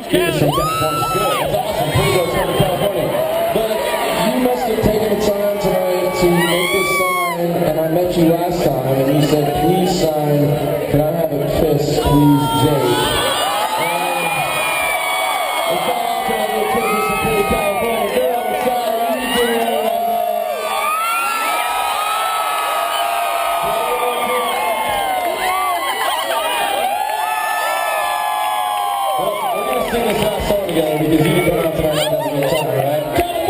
California's good. That's awesome. Pretty good from California. But you must have taken the time tonight to make this sign, and I met you last time, and you said, please sign, can I have a kiss, please, Jake? And if I can have a kiss with some pretty California girls, sorry, you can do it right now. Well, we're going to sing this last song together because you didn't come out tonight and have a good time, right?